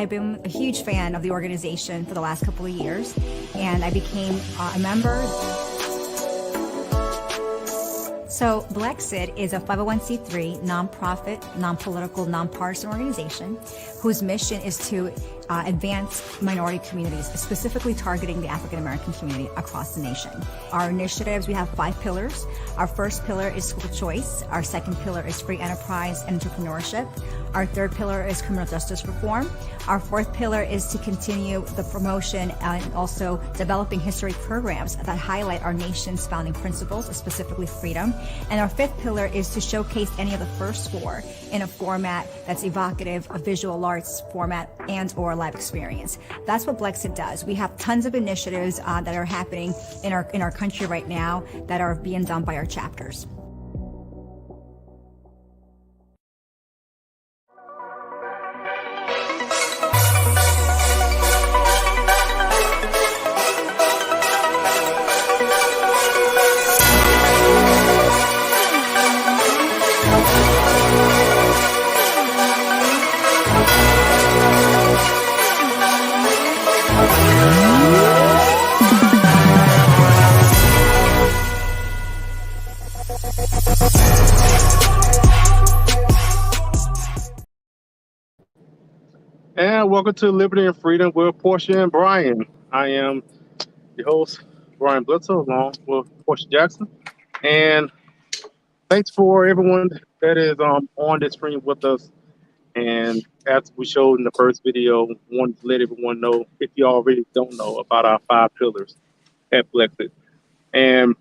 I've been a huge fan of the organization for the last couple of years, and I became a member. So Blexit is a 501c3 nonprofit, non-political, nonpartisan organization whose mission is to advance minority communities, specifically targeting the African American community across the nation. Our initiatives, we have 5 pillars. Our first pillar is school choice. Our second pillar is free enterprise and entrepreneurship. Our third pillar is criminal justice reform. Our fourth pillar is to continue the promotion and also developing history programs that highlight our nation's founding principles, specifically freedom. And our fifth pillar is to showcase any of the first 4 in a format that's evocative, a visual arts format, and or live experience. That's what Blexit does. We have tons of initiatives that are happening in our country right now that are being done by our chapters. And welcome to Liberty and Freedom with Porsha and Brian. I am the host, Brian Bledsoe, along with Porsha Jackson. And thanks for everyone that is on this stream with us. And as we showed in the first video, wanted to let everyone know, if you already don't know, about our 5 pillars at Blexit. And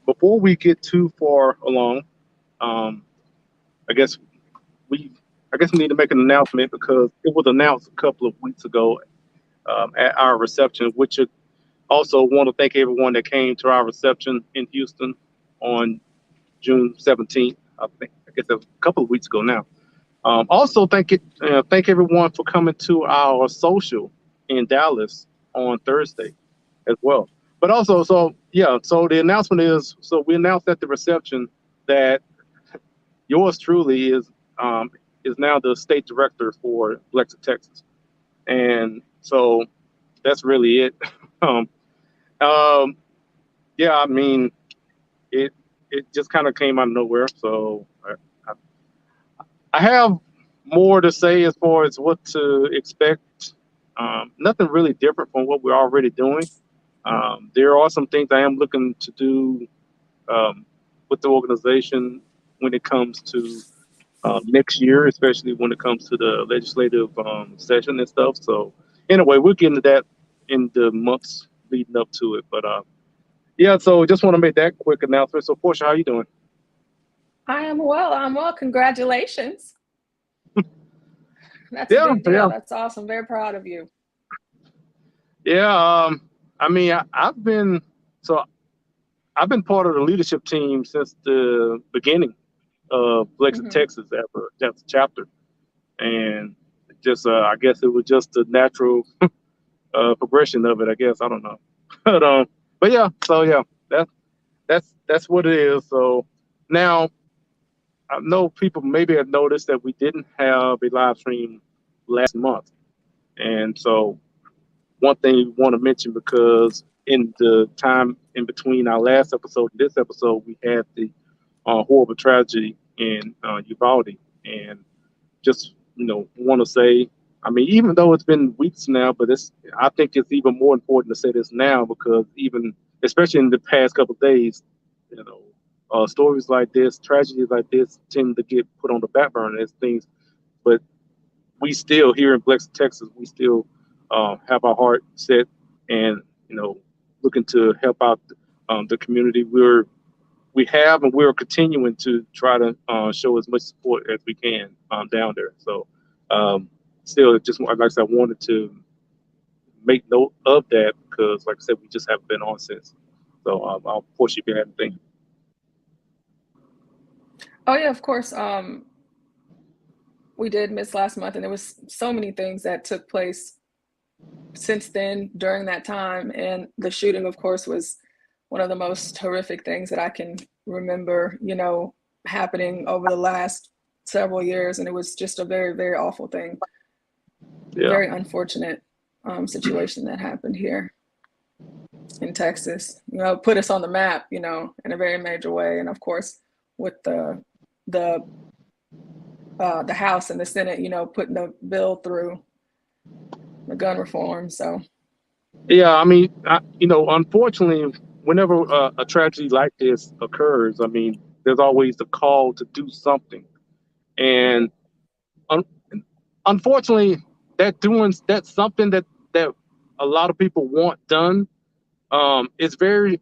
before we get too far along, I guess we need to make an announcement, because it was announced a couple of weeks ago at our reception, which I also want to thank everyone that came to our reception in Houston on June 17th. I guess that was a couple of weeks ago now. Also, thank everyone for coming to our social in Dallas on Thursday as well. But also, so the announcement is, so we announced at the reception that yours truly is now the state director for Blexit, Texas. And so that's really it. Yeah, I mean, it just kind of came out of nowhere. So I have more to say as far as what to expect. Nothing really different from what we're already doing. There are some things I am looking to do with the organization when it comes to next year, especially when it comes to the legislative session and stuff. So anyway, we'll get into that in the months leading up to it. But yeah, so just want to make that quick announcement. So Porsha, how you doing? I am well. I'm well. Congratulations. That's a big deal. Yeah. That's awesome. Very proud of you. Yeah. I mean, I've been part of the leadership team since the beginning of Blexit, Texas, as a chapter, and just I guess it was just a natural progression of it. I guess, I don't know, but yeah. So yeah, that's what it is. So now, I know people maybe have noticed that we didn't have a live stream last month, and so one thing we want to mention, because in the time in between our last episode and this episode, we had the horrible tragedy in Uvalde, and just want to say, I mean, even though it's been weeks now, but I think it's even more important to say this now, because even especially in the past couple of days, stories like this, tragedies like this, tend to get put on the back burner as things. But we still, here in Biloxi, Texas, we still have our heart set and looking to help out the community. We have and we're continuing to try to show as much support as we can down there. So still, just like I said, I wanted to make note of that, because, like I said, we just haven't been on since. So I'll force you if you have anything. Oh yeah, of course. We did miss last month, and there was so many things that took place since then during that time. And the shooting, of course, was one of the most horrific things that I can remember, happening over the last several years. And it was just a very, very awful thing. Yeah. Very unfortunate situation that happened here in Texas. Put us on the map, in a very major way. And of course, with the House and the Senate, putting the bill through, the gun reform. So, yeah, I mean, unfortunately, whenever a tragedy like this occurs, I mean, there's always the call to do something, and unfortunately, that's something that a lot of people want done. It's very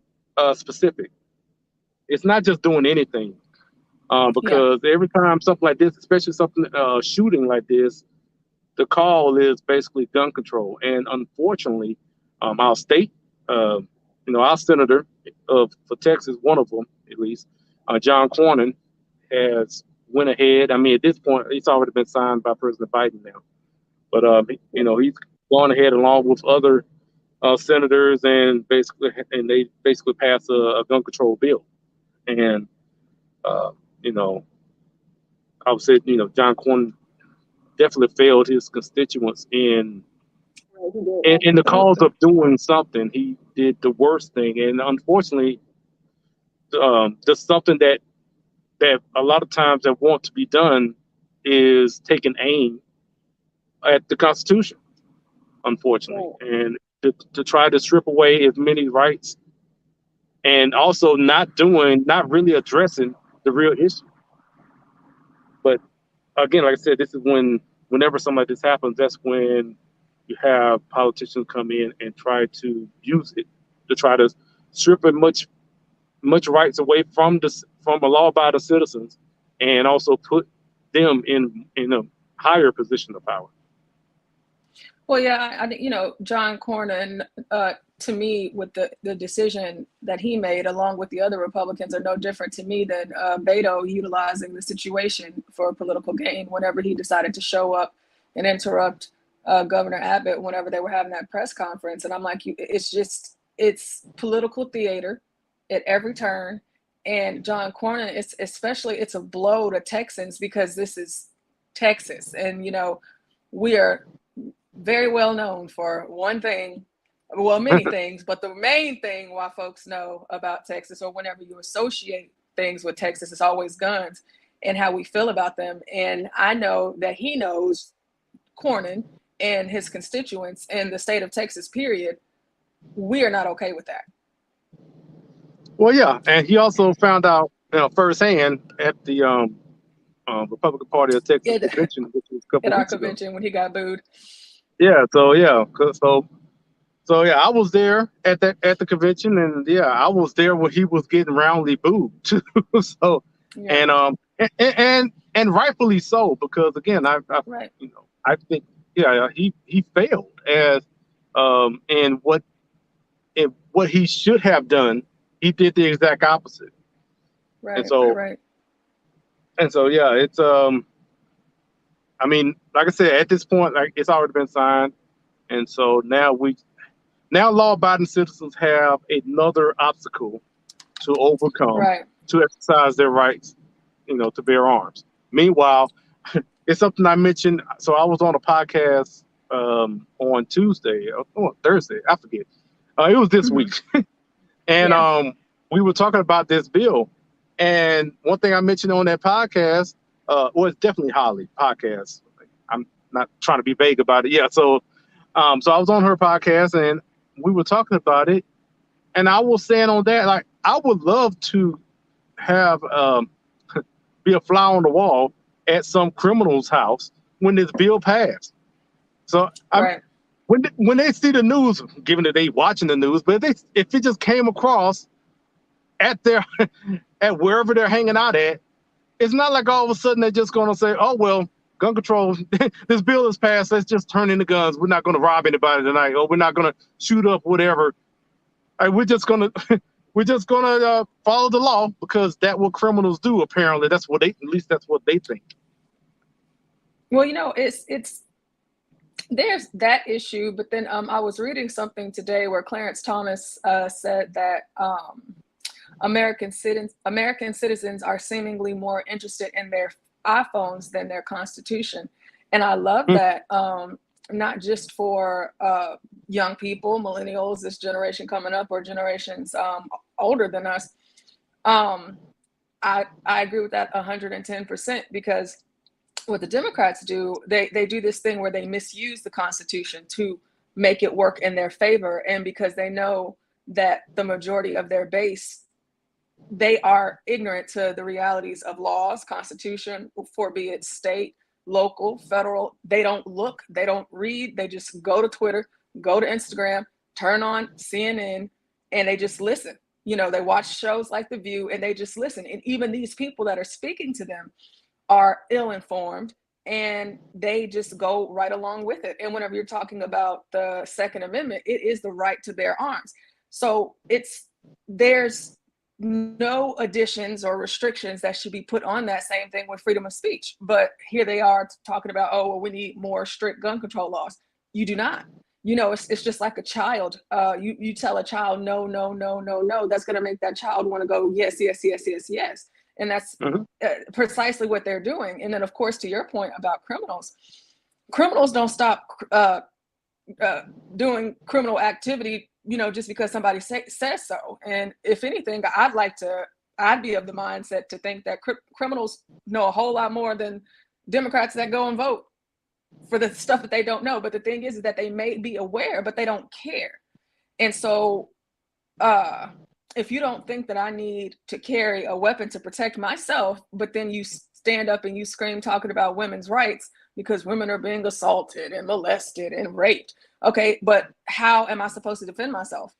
specific. It's not just doing anything. Because every time something like this, especially something shooting like this, the call is basically gun control. And unfortunately, our state, our senator for Texas, one of them at least, John Cornyn, has went ahead. I mean, at this point, it's already been signed by President Biden now. But he's gone ahead along with other senators, and they basically passed a gun control bill. And I would say, John Cornyn definitely failed his constituents in the cause of doing something. He did the worst thing, and unfortunately, just something that a lot of times that want to be done is taking aim at the Constitution, unfortunately, and to try to strip away as many rights, and also not really addressing the real issue. But again, like I said, this is whenever something like this happens, that's when you have politicians come in and try to use it to try to strip as much rights away from a law-abiding citizens, and also put them in a higher position of power. Well, yeah, John Cornyn, to me, with the decision that he made, along with the other Republicans, are no different to me than Beto utilizing the situation for political gain whenever he decided to show up and interrupt Governor Abbott whenever they were having that press conference. And I'm like, it's political theater at every turn. And John Cornyn, it's a blow to Texans, because this is Texas. And, we are very well known for one thing, well, many things, but the main thing why folks know about Texas, or whenever you associate things with Texas, is always guns and how we feel about them. And I know that he knows, Cornyn and his constituents in the state of Texas, period, we are not okay with that. Well, yeah, and he also found out firsthand at the Republican Party of Texas convention, which was a couple at our weeks convention ago. when he got booed. Yeah, so I was there at the convention, and I was there when he was getting roundly booed too. So, yeah. and rightfully so, because again, I think he failed as and what he should have done, he did the exact opposite. Right. And so it's I mean, like I said, at this point, it's already been signed, and so now law-abiding citizens have another obstacle to overcome, to exercise their rights, to bear arms. Meanwhile, it's something I mentioned. So I was on a podcast on Tuesday or Thursday, I forget. It was this week, and we were talking about this bill. And one thing I mentioned on that podcast was definitely Holly podcast. I'm not trying to be vague about it. Yeah, so I was on her podcast and we were talking about it, and I was saying on that, like, I would love to have be a fly on the wall at some criminal's house when this bill passed. So when they see the news, given that they watching the news, but if it just came across at their at wherever they're hanging out at, it's not like all of a sudden they're just going to say, "Oh well, gun control. This bill is passed. Let's just turn in the guns. We're not going to rob anybody tonight, or we're not going to shoot up whatever. We're just going to follow the law because that's what criminals do. Apparently, at least that's what they think." Well, it's there's that issue, but then I was reading something today where Clarence Thomas said that American citizens are seemingly more interested in their iPhones than their Constitution, and I love that. Not just for young people, millennials, this generation coming up, or generations older than us. I agree with that 110%, because what the Democrats do, they do this thing where they misuse the Constitution to make it work in their favor. And because they know that the majority of their base, they are ignorant to the realities of laws, Constitution, for be it state, local, federal. They don't look, they don't read, they just go to Twitter, go to Instagram, turn on CNN, and they just listen. They watch shows like The View and they just listen. And even these people that are speaking to them are ill-informed, and they just go right along with it. And whenever you're talking about the Second Amendment, it is the right to bear arms. So there's no additions or restrictions that should be put on that. Same thing with freedom of speech. But here they are talking about, oh, well, we need more strict gun control laws. You do not. It's just like a child. You tell a child, no, no, no, no, no. That's going to make that child want to go, yes, yes, yes, yes, yes. And that's precisely what they're doing. And then, of course, to your point about criminals don't stop doing criminal activity, just because somebody says so. And if anything, I'd be of the mindset to think that criminals know a whole lot more than Democrats that go and vote for the stuff that they don't know. But the thing is that they may be aware, but they don't care. And so if you don't think that I need to carry a weapon to protect myself, but then you stand up and you scream talking about women's rights because women are being assaulted and molested and raped. Okay, but how am I supposed to defend myself?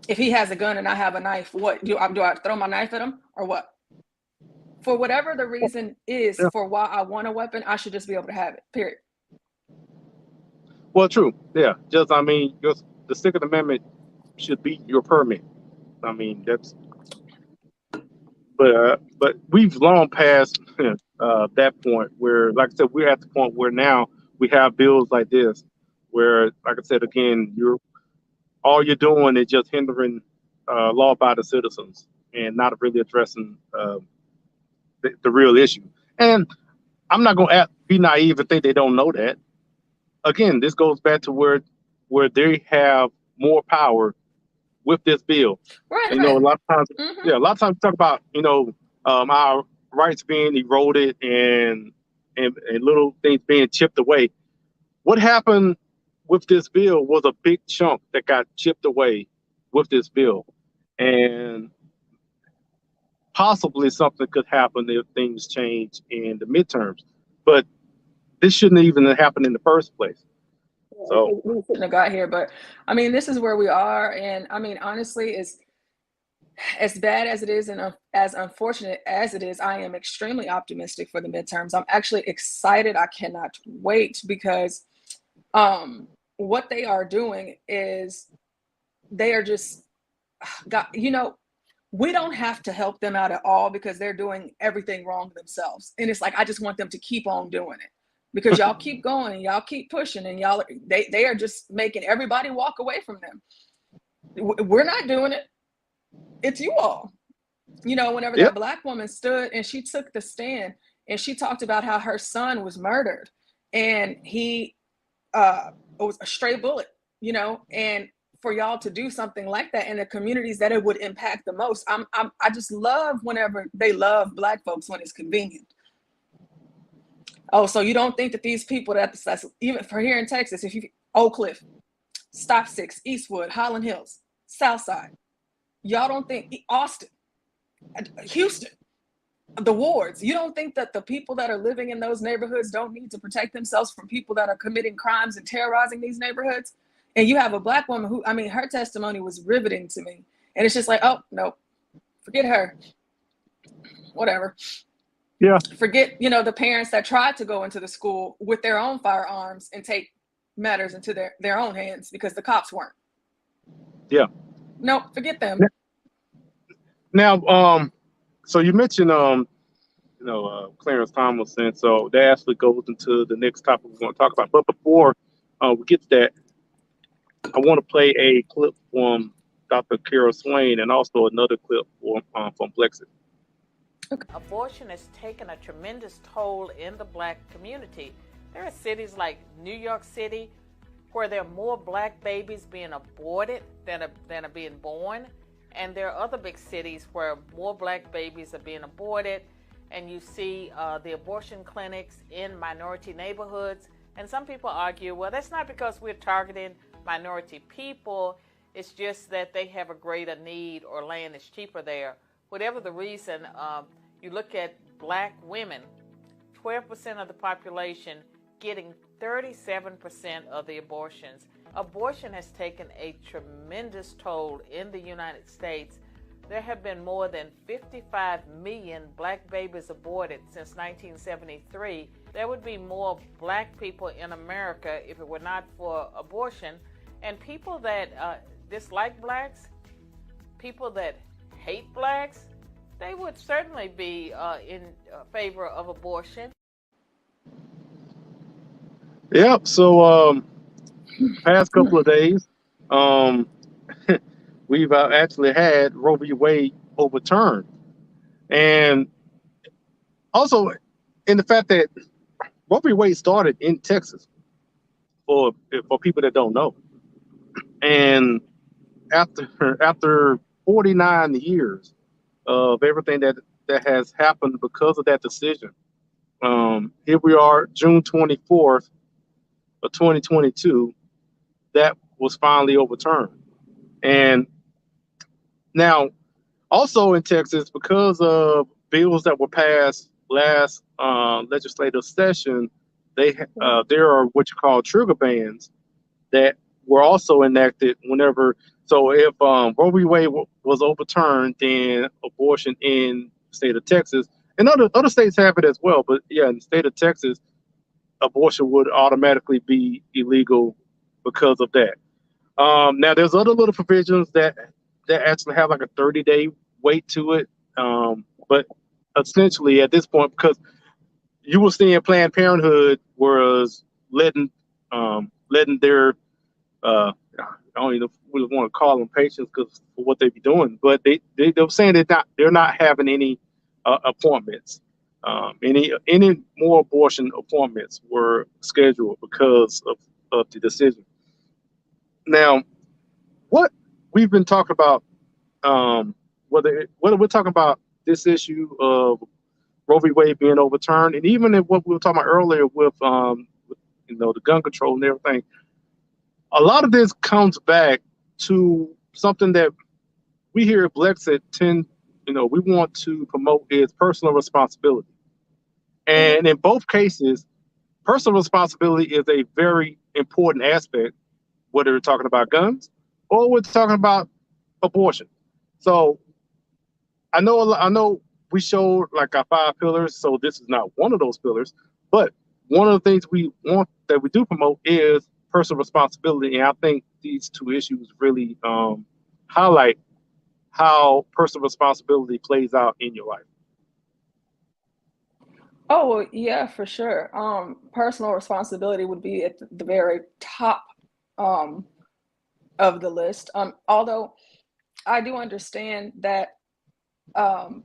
If he has a gun and I have a knife, what do I throw my knife at him or what? For whatever the reason is for why I want a weapon, I should just be able to have it, period. Well, true. Yeah. The Second Amendment should be your permit. But we've long passed that point where, like I said, we're at the point where now we have bills like this, where, like I said, again, all you're doing is just hindering law-abiding citizens and not really addressing the real issue. And I'm not going to be naive and think they don't know that. Again, this goes back to where they have more power with this bill. Right. And, a lot of times, a lot of times we talk about, our rights being eroded and little things being chipped away. What happened with this bill was a big chunk that got chipped away with this bill. And possibly something could happen if things change in the midterms. But this shouldn't even have happened in the first place. So we shouldn't have got here, but this is where we are. And honestly, as bad as it is and as unfortunate as it is, I am extremely optimistic for the midterms. I'm actually excited. I cannot wait, because what they are doing is they are just we don't have to help them out at all, because they're doing everything wrong themselves. And it's like, I just want them to keep on doing it, because y'all keep going, y'all keep pushing, and they are just making everybody walk away from them. We're not doing it. It's you all. Whenever that Black woman stood and she took the stand and she talked about how her son was murdered, and he it was a stray bullet, you know, and for y'all to do something like that in the communities that it would impact the most. I just love whenever they love Black folks when it's convenient. Oh, so you don't think that these people that's even for here in Texas, if you Oak Cliff, Stop Six, Eastwood, Highland Hills, Southside, y'all don't think Austin, Houston, the wards, you don't think that the people that are living in those neighborhoods don't need to protect themselves from people that are committing crimes and terrorizing these neighborhoods? And you have a Black woman who, I mean, her testimony was riveting to me. And it's just like, oh, no, forget her. Whatever. Yeah. Forget, you know, the parents that tried to go into the school with their own firearms and take matters into their own hands because the cops weren't. Yeah. No, forget them. Now, so you mentioned, Clarence Tomlinson. So that actually goes into the next topic we're going to talk about. But before we get to that, I want to play a clip from Dr. Carol Swain and also another clip from Blexit. Abortion has taken a tremendous toll in the Black community. There are cities like New York City where there are more Black babies being aborted than are being born. And there are other big cities where more Black babies are being aborted. And you see the abortion clinics in minority neighborhoods. And some people argue, well, that's not because we're targeting minority people. It's just that they have a greater need or land is cheaper there. Whatever the reason, you look at Black women, 12% of the population getting 37% of the abortions. Abortion has taken a tremendous toll in the United States. There have been more than 55 million Black babies aborted since 1973. There would be more Black people in America if it were not for abortion. And people that dislike Blacks, people that hate Blacks, they would certainly be in favor of abortion. Yep. So past couple of days, we've actually had Roe v. Wade overturned, and also in the fact that Roe v. Wade started in Texas. For people that don't know, and after 49 years of everything that has happened because of that decision, here we are, June 24th of 2022. That was finally overturned. And now, also in Texas, because of bills that were passed last legislative session, there are what you call trigger bans that were also enacted whenever. So if Roe v. Wade was overturned, then abortion in the state of Texas, and other states have it as well, but yeah, in the state of Texas, abortion would automatically be illegal because of that. Now, there's other little provisions that actually have like a 30-day wait to it, but essentially at this point, because you were seeing Planned Parenthood was letting their I don't even really want to call them patients because for what they be doing, but they were saying they're not having any appointments. Any more abortion appointments were scheduled because of the decision. Now, what we've been talking about, whether we're talking about this issue of Roe v. Wade being overturned, and even in what we were talking about earlier with the gun control and everything, a lot of this comes back to something that we here at Blexit we want to promote is personal responsibility. And in both cases, personal responsibility is a very important aspect, whether we're talking about guns or we're talking about abortion. So I know we showed like our 5 pillars, so this is not one of those pillars, but one of the things we do promote is personal responsibility. And I think these two issues really highlight how personal responsibility plays out in your life. Oh, yeah, for sure. Personal responsibility would be at the very top of the list. Although I do understand that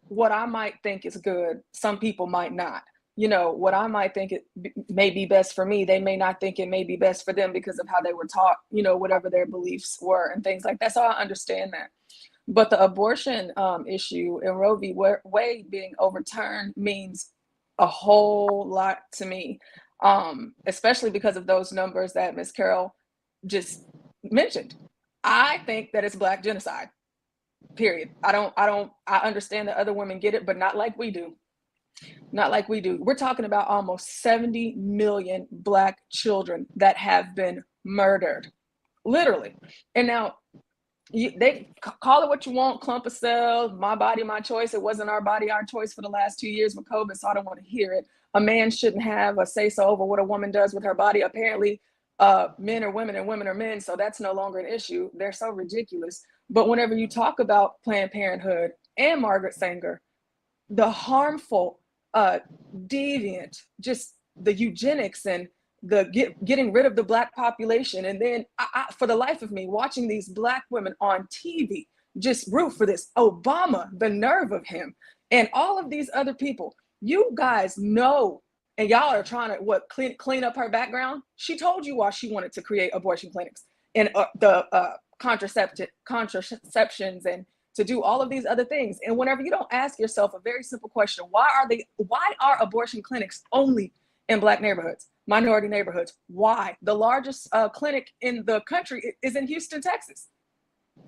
what I might think is good, some people might not. what I might think may be best for me, they may not think it may be best for them because of how they were taught, whatever their beliefs were and things like that. So I understand that. But the abortion issue and Roe v. Wade being overturned means a whole lot to me, especially because of those numbers that Ms. Carroll just mentioned. I think that it's Black genocide, period. I understand that other women get it, but not like we do. Not like we do. We're talking about almost 70 million Black children that have been murdered, literally. And now they call it what you want, clump of cells, my body, my choice. It wasn't our body, our choice for the last 2 years with COVID, so I don't want to hear it. A man shouldn't have a say-so over what a woman does with her body. Apparently, men are women and women are men, so that's no longer an issue. They're so ridiculous. But whenever you talk about Planned Parenthood and Margaret Sanger, the harmful, deviant, just the eugenics and the getting rid of the Black population. And then for the life of me, watching these Black women on TV just root for this Obama, the nerve of him, and all of these other people. You guys know, and y'all are trying to clean up her background. She told you why she wanted to create abortion clinics and the contraceptions and to do all of these other things. And whenever you don't ask yourself a very simple question, why are abortion clinics only in Black neighborhoods, minority neighborhoods? Why? The largest clinic in the country is in Houston, Texas.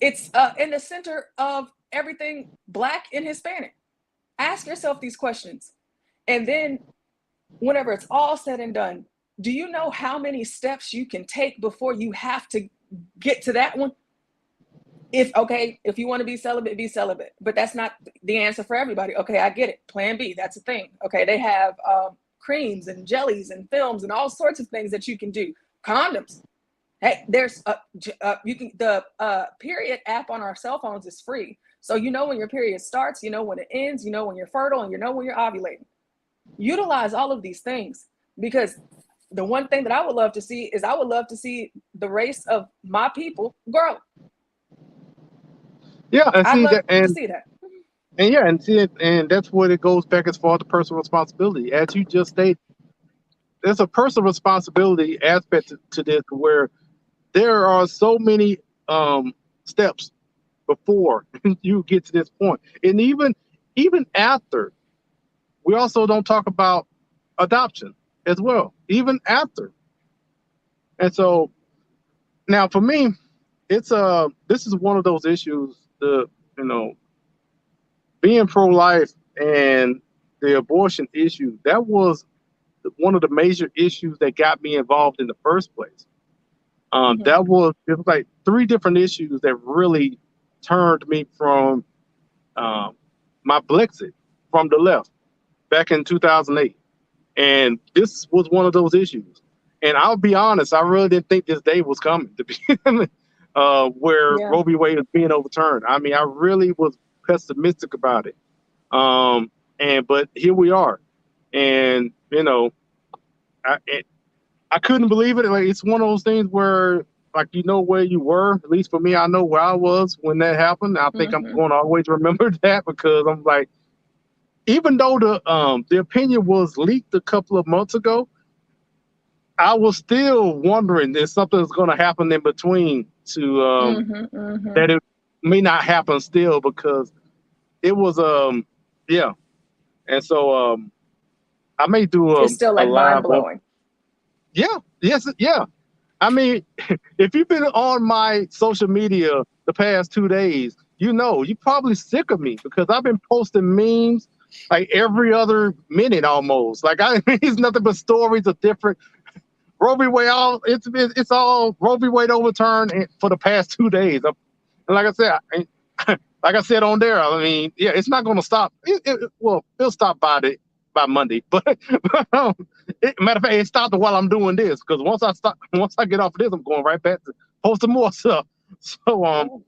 It's in the center of everything Black and Hispanic. Ask yourself these questions. And then whenever it's all said and done, do you know how many steps you can take before you have to get to that one? If you want to be celibate, but that's not the answer for everybody. Okay, I get it. Plan B, that's a thing. Okay, they have creams and jellies and films and all sorts of things that you can do. Condoms. Hey, there's the period app on our cell phones is free. So you know when your period starts, you know when it ends, you know when you're fertile, and you know when you're ovulating. Utilize all of these things, because the one thing that I would love to see is the race of my people grow. Yeah, and I'd see love that, to see that. and that's what it goes back as far as the personal responsibility. As you just stated, there's a personal responsibility aspect to this, where there are so many steps before you get to this point, and even after. We also don't talk about adoption as well, even after. And so now for me, this is one of those issues, being pro-life and the abortion issue, that was one of the major issues that got me involved in the first place. It was like 3 different issues that really turned me from my Brexit from the left back in 2008. And this was one of those issues. And I'll be honest, I really didn't think this day was coming to be where Roe v. Wade was being overturned. I mean, I really was pessimistic about it. But here we are. And, I couldn't believe it. Like, it's one of those things where, like, where you were. At least for me, I know where I was when that happened. I think I'm going to always remember that, because I'm like, even though the opinion was leaked a couple of months ago, I was still wondering if something's going to happen in between to that it may not happen still, because it was and so I may do it's still like mind blowing. Yeah. I mean, if you've been on my social media the past 2 days, you're probably sick of me, because I've been posting memes like every other minute almost. Like, it's nothing but stories of different Roe v. Wade. It's all Roe v. Wade overturned for the past 2 days. And like I said on there, I mean, it's not going to stop. It'll stop by Monday. But matter of fact, it stopped while I'm doing this, because once I get off of this, I'm going right back to posting more stuff. So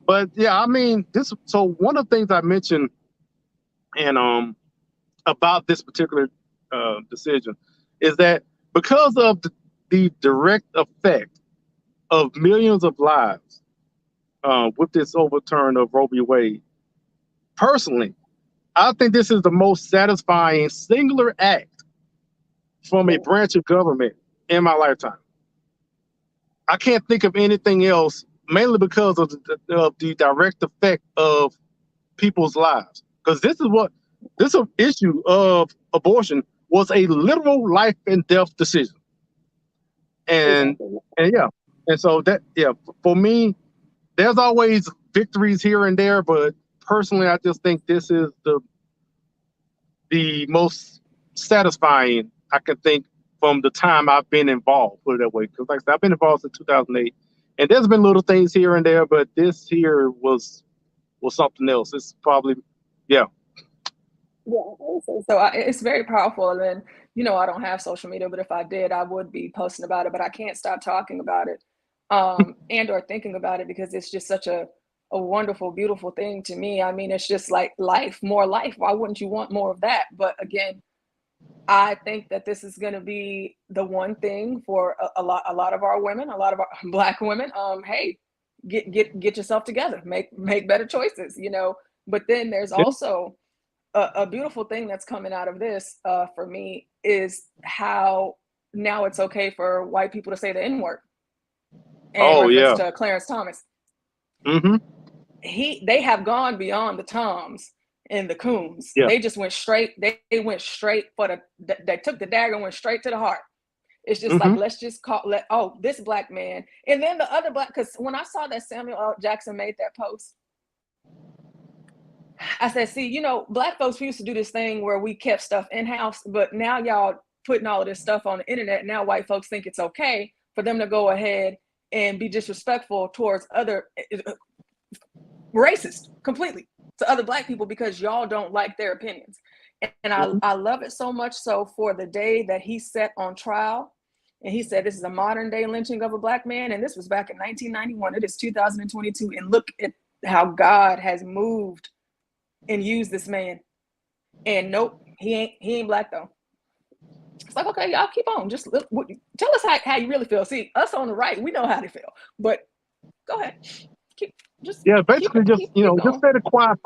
but yeah, I mean, so one of the things I mentioned and about this particular decision is that because of the direct effect of millions of lives with this overturn of Roe v. Wade, personally, I think this is the most satisfying singular act from a branch of government in my lifetime. I can't think of anything else, mainly because of the direct effect of people's lives. Because this issue of abortion was a literal life and death decision. And yeah, and so for me, there's always victories here and there, but personally, I just think this is the most satisfying I can think from the time I've been involved, put it that way. Because like I said, I've been involved since 2008, and there's been little things here and there, but this here was something else. It's probably, yeah. Yeah, so it's very powerful. And I don't have social media, but if I did, I would be posting about it. But I can't stop talking about it, and or thinking about it, because it's just such a wonderful, beautiful thing to me. I mean, it's just like life, more life. Why wouldn't you want more of that? But again, I think that this is going to be the one thing for a lot of our women, a lot of our Black women. Hey, get yourself together, make better choices, But then there's also a beautiful thing that's coming out of this for me is how now it's okay for white people to say the N-word. In reference to Clarence Thomas. Mm-hmm. They have gone beyond the Toms and the Coons. Yeah. They just went straight. They went straight for they took the dagger and went straight to the heart. It's just like, let's just this Black man. And then the other Black, because when I saw that Samuel L. Jackson made that post, I said, see, Black folks used to do this thing where we kept stuff in-house, but now y'all putting all of this stuff on the internet. Now white folks think it's okay for them to go ahead and be disrespectful towards other racist completely to other Black people because y'all don't like their opinions. And I love it so much so for the day that he set on trial. And he said, this is a modern day lynching of a Black man. And this was back in 1991. It is 2022. And look at how God has moved and used this man. And nope, he ain't Black though. It's like, okay, y'all keep on. Just tell us how you really feel. See, us on the right, we know how they feel. But go ahead. Just say the quiet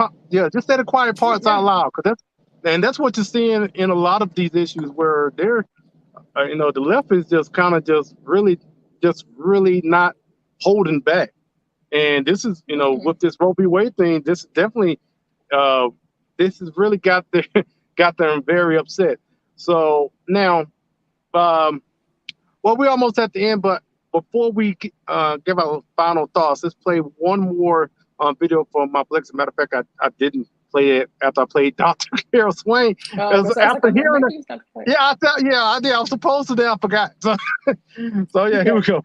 just say the quiet parts out loud, because that's what you're seeing in a lot of these issues where they're the left is just kind of just really not holding back. And this is with this Roe v. Wade thing, this definitely this has really got them very upset. So now we're almost at the end, but before we give our final thoughts, let's play one more video from my Blexit. Matter of fact, I didn't play it after I played Dr. Carol Swain. After hearing it, I did. I was supposed to, then I forgot. So here we go.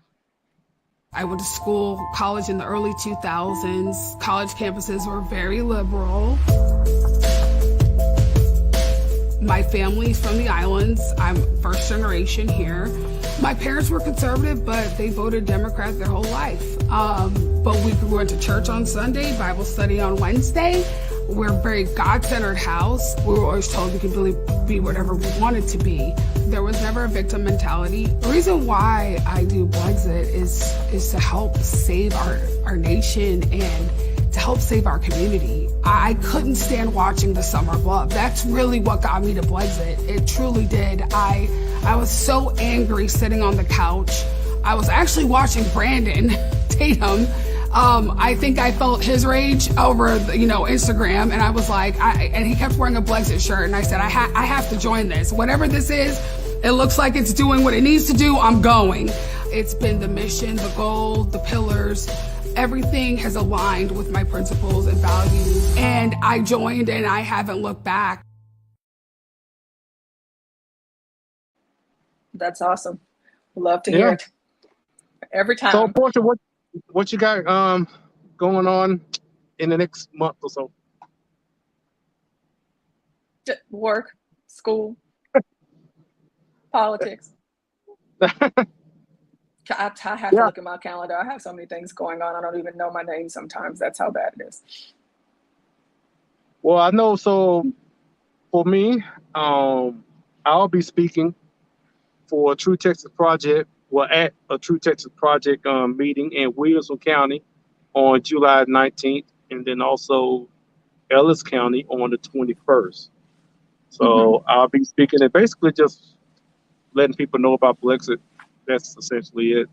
I went to college in the early 2000s. College campuses were very liberal. My family's from the islands. I'm first generation here. My parents were conservative, but they voted Democrat their whole life. But we went to church on Sunday, Bible study on Wednesday. We're a very God-centered house. We were always told we could really be whatever we wanted to be. There was never a victim mentality. The reason why I do Blexit is to help save our nation and to help save our community. I couldn't stand watching the Summer of Love. That's really what got me to Blexit. It truly did. I was so angry sitting on the couch. I was actually watching Brandon Tatum. I think I felt his rage over Instagram, and I was like, and he kept wearing a Blexit shirt, and I said, I have to join this. Whatever this is, it looks like it's doing what it needs to do, I'm going. It's been the mission, the goal, the pillars. Everything has aligned with my principles and values, and I joined and I haven't looked back. That's awesome. Love to hear it. Every time. So, Porsha, what you got going on in the next month or so? Work, school, politics. I have to look at my calendar. I have so many things going on. I don't even know my name sometimes. That's how bad it is. Well, I know. So for me, I'll be speaking for a True Texas Project, at a True Texas Project meeting in Williamson County on July 19th, and then also Ellis County on the 21st. So I'll be speaking and basically just letting people know about Brexit. That's essentially it.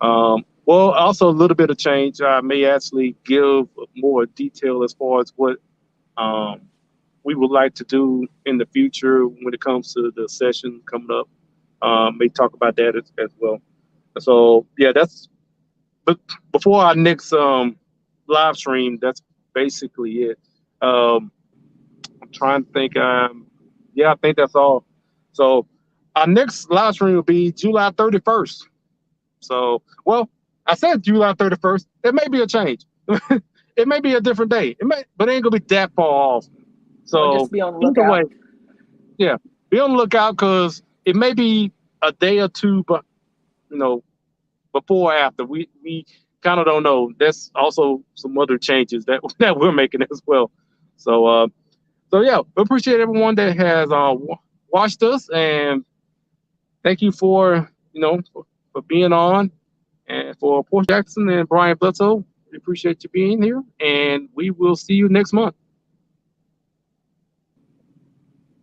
Well, also a little bit of change. I may actually give more detail as far as what we would like to do in the future when it comes to the session coming up. May talk about that as well. So yeah, that's. But before our next live stream, that's basically it. I'm trying to think. Yeah, I think that's all. So our next live stream will be July 31st. So, well, I said July 31st. It may be a change. It may be a different day. But it ain't gonna be that far off. So Or just be on the either lookout. way, yeah, be on the lookout because it may be a day or two, but before or after. We kind of don't know. There's also some other changes that we're making as well. So yeah, we appreciate everyone that has watched us, and thank you for for being on, and for Porsha Jackson and Brian Bledsoe. We appreciate you being here, and we will see you next month.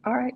All right.